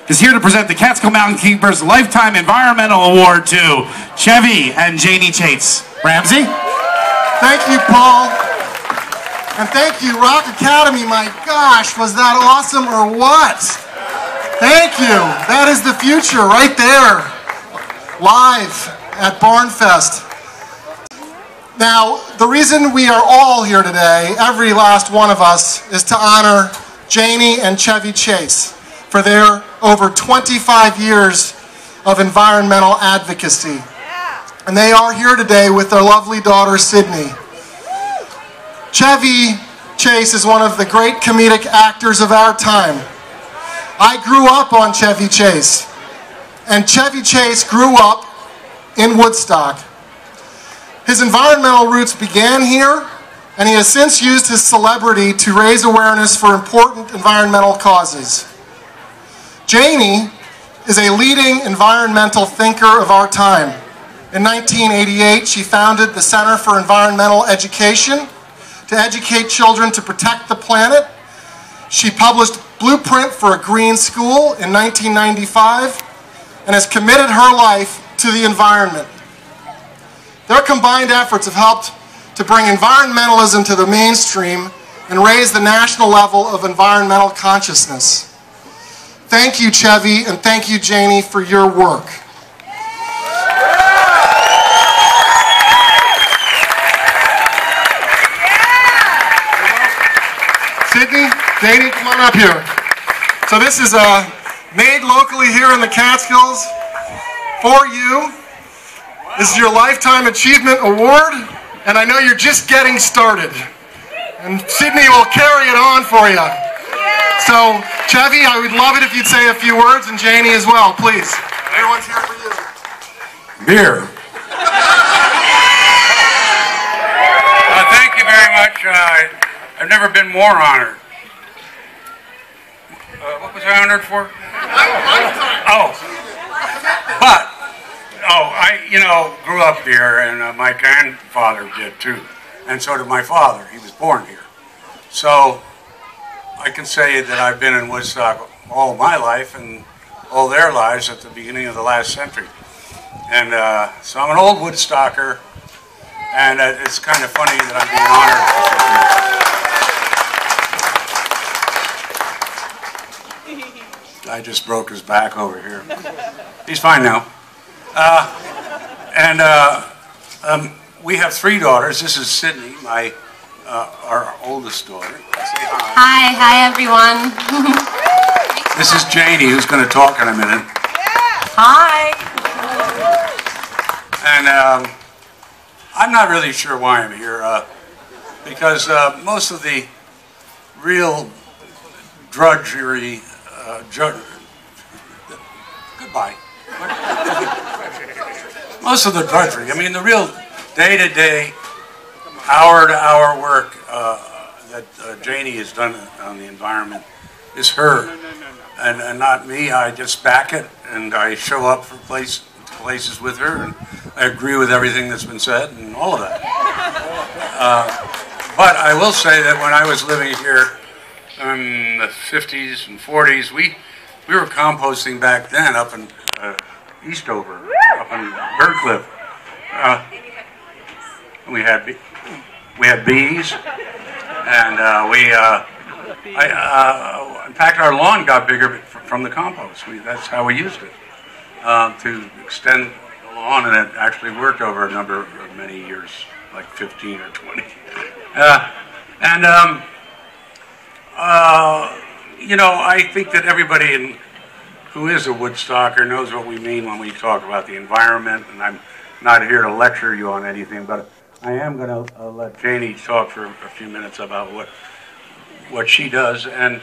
Is here to present the Catskill Mountainkeepers Lifetime Environmental Award to Chevy and Jaynie Chase. Ramsey? Thank you, Paul. And thank you, Rock Academy. My gosh, was that awesome or what? Thank you. That is the future right there. Live at BARNFEST. Now, the reason we are all here today, every last one of us, is to honor Jaynie and Chevy Chase for their over 25 years of environmental advocacy. And they are here today with their lovely daughter, Sydney. Chevy Chase is one of the great comedic actors of our time. I grew up on Chevy Chase, and Chevy Chase grew up in Woodstock. His environmental roots began here, and he has since used his celebrity to raise awareness for important environmental causes. Jaynie is a leading environmental thinker of our time. In 1988, she founded the Center for Environmental Education to educate children to protect the planet. She published Blueprint for a Green School in 1995 and has committed her life to the environment. Their combined efforts have helped to bring environmentalism to the mainstream and raise the national level of environmental consciousness. Thank you, Chevy, and thank you, Jaynie, for your work. Sydney, Jaynie, come on up here. So this is made locally here in the Catskills for you. This is your Lifetime Achievement Award, and I know you're just getting started. And Sydney will carry it on for you. So, Chevy, I would love it if you'd say a few words, and Jaynie as well, please. Everyone's here for you. Beer. Thank you very much. I've never been more honored. What was I honored for? I grew up here, and my grandfather did too, and so did my father. He was born here. So I can say that I've been in Woodstock all my life and all their lives at the beginning of the last century. And so I'm an old Woodstocker, and it's kind of funny that I'm being honored. I just broke his back over here. He's fine now. We have three daughters. This is Sydney, our oldest daughter. Say hi. Hi everyone. This is Jaynie, who's going to talk in a minute. Hi. And I'm not really sure why I'm here, because most of the real drudgery, goodbye. Most of the drudgery, I mean the real day-to-day, hour-to-hour work that Jaynie has done on the environment is her, and not me. I just back it, and I show up for places with her, and I agree with everything that's been said, and all of that. But I will say that when I was living here in the 50s and 40s, we were composting back then up in Eastover, up in Birdcliff. We had bees, and in fact, our lawn got bigger from the compost. That's how we used it, to extend the lawn, and it actually worked over a number of many years, like 15 or 20. I think that everybody who is a Woodstocker knows what we mean when we talk about the environment, and I'm not here to lecture you on anything, but I am going to let Jaynie talk for a few minutes about what she does, and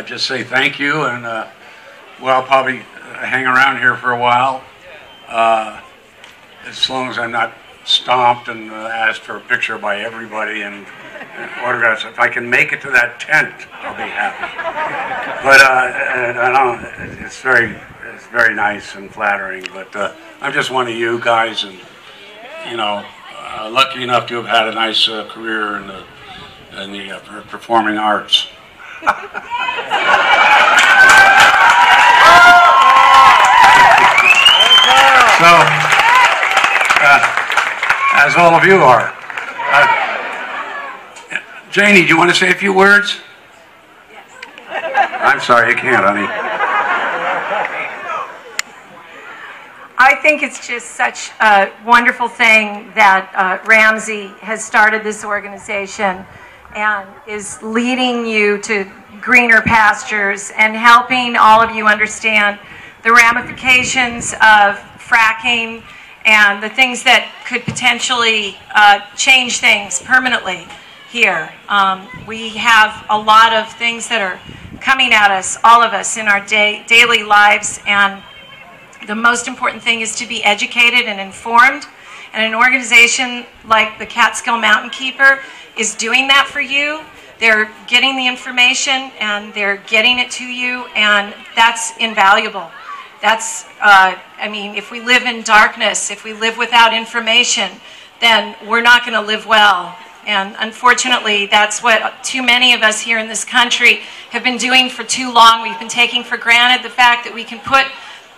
just say thank you, and I'll probably hang around here for a while, as long as I'm not stomped and asked for a picture by everybody and autographs. If I can make it to that tent, I'll be happy. But it's very nice and flattering. But I'm just one of you guys, and lucky enough to have had a nice career in the performing arts. as all of you are. Jaynie, do you want to say a few words? Yes. I'm sorry, you can't, honey. I think it's just such a wonderful thing that Ramsey has started this organization and is leading you to greener pastures and helping all of you understand the ramifications of fracking and the things that could potentially change things permanently here. We have a lot of things that are coming at us, all of us, in our daily lives, and the most important thing is to be educated and informed. And an organization like the Catskill Mountainkeeper is doing that for you. They're getting the information and they're getting it to you, and that's invaluable. That's, I mean, if we live in darkness, if we live without information, then we're not going to live well. And unfortunately, that's what too many of us here in this country have been doing for too long. We've been taking for granted the fact that we can put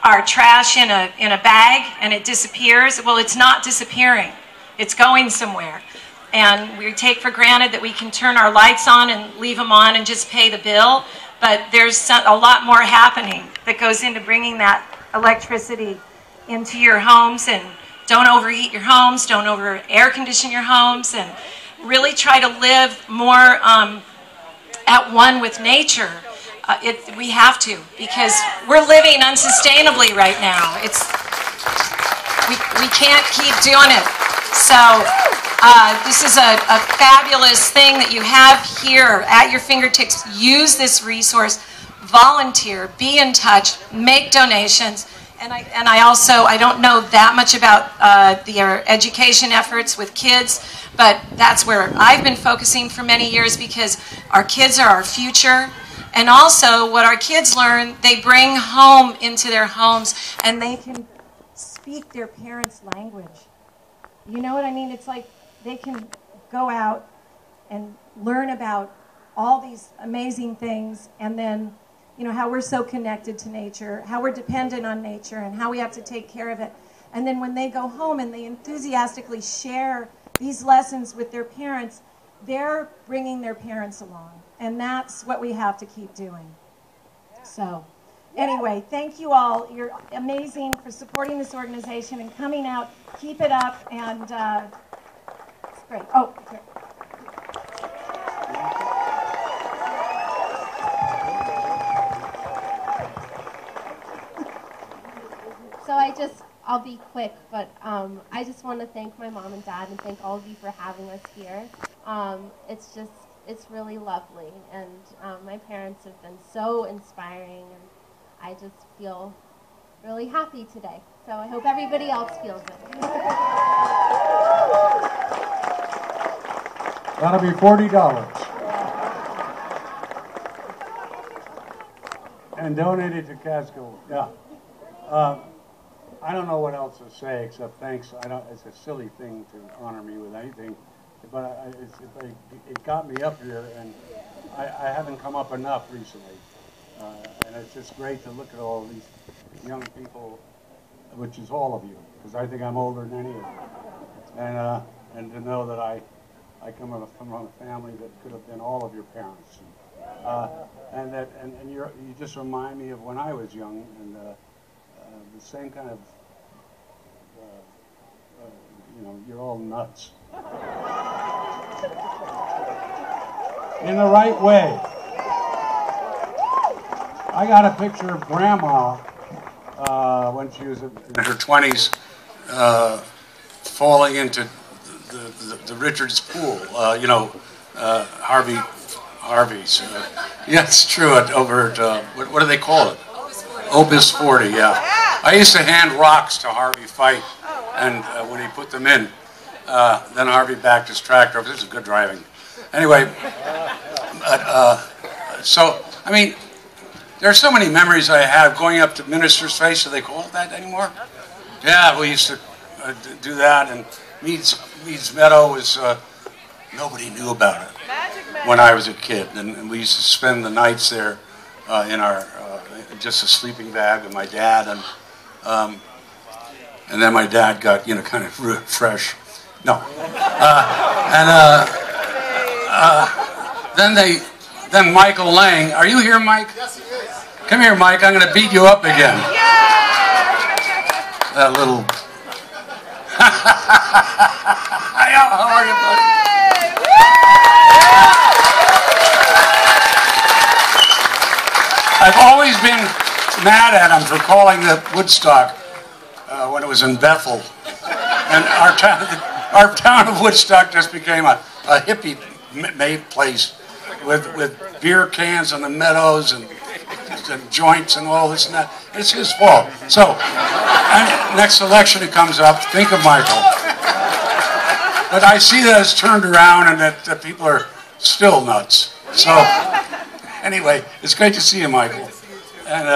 our trash in a bag and it disappears. Well, it's not disappearing. It's going somewhere. And we take for granted that we can turn our lights on and leave them on and just pay the bill. But there's a lot more happening that goes into bringing that electricity into your homes. And don't overheat your homes, don't over air condition your homes, and really try to live more at one with nature. We have to, because we're living unsustainably right now. We can't keep doing it. So this is a fabulous thing that you have here at your fingertips. Use this resource, volunteer, be in touch, make donations. And I don't know that much about their education efforts with kids, but that's where I've been focusing for many years, because our kids are our future. And also, what our kids learn, they bring home into their homes, and they can speak their parents' language. You know what I mean? It's like they can go out and learn about all these amazing things, and then, you know, how we're so connected to nature, how we're dependent on nature, and how we have to take care of it. And then when they go home and they enthusiastically share these lessons with their parents, they're bringing their parents along. And that's what we have to keep doing. So, anyway, thank you all. You're amazing for supporting this organization and coming out. Keep it up, and it's great. Oh, here. So I'll be quick, but I just want to thank my mom and dad and thank all of you for having us here. It's really lovely, and my parents have been so inspiring, and I just feel really happy today. So I hope everybody else feels it. That'll be $40. And donate it to Catskill. Yeah. I don't know what else to say except thanks. It's a silly thing to honor me with anything, but it got me up here, and I haven't come up enough recently. And it's just great to look at all these young people, which is all of you, because I think I'm older than any of you. And to know that I come from a family that could have been all of your parents. And you just remind me of when I was young, and the same kind of, you're all nuts. In the right way. I got a picture of Grandma when she was in her 20s falling into the Richards Pool, Harvey's. Yeah, it's true. Over at, what do they call it? Opus 40, yeah. I used to hand rocks to Harvey Fight, and when he put them in, then Harvey backed his tractor up. This is good driving. Anyway, so, I mean, there are so many memories I have going up to Minister's Face. Do they call it that anymore? Yeah, we used to do that, and Meads Meadow was, nobody knew about it when I was a kid, and we used to spend the nights there in our, just a sleeping bag with my dad, and then my dad got, kind of fresh No. Then Michael Lang. Are you here, Mike? Yes, he is. Come here, Mike. I'm going to beat you up again. That little. How are you, buddy? I've always been mad at him for calling it Woodstock when it was in Bethel, and our town of Woodstock just became a hippie-made place with beer cans on the meadows and joints and all this and that. It's his fault. So, next election it comes up, think of Michael. But I see that it's turned around and that people are still nuts. So, anyway, it's great to see you, Michael. And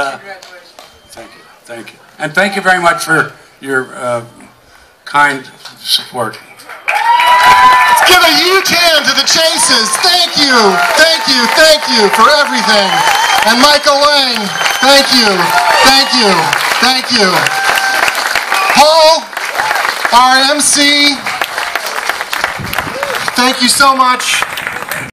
thank you. And thank you very much for your kind support. Let's give a huge hand to the Chases. Thank you for everything. And Michael Lang, thank you. Paul, our MC, thank you so much.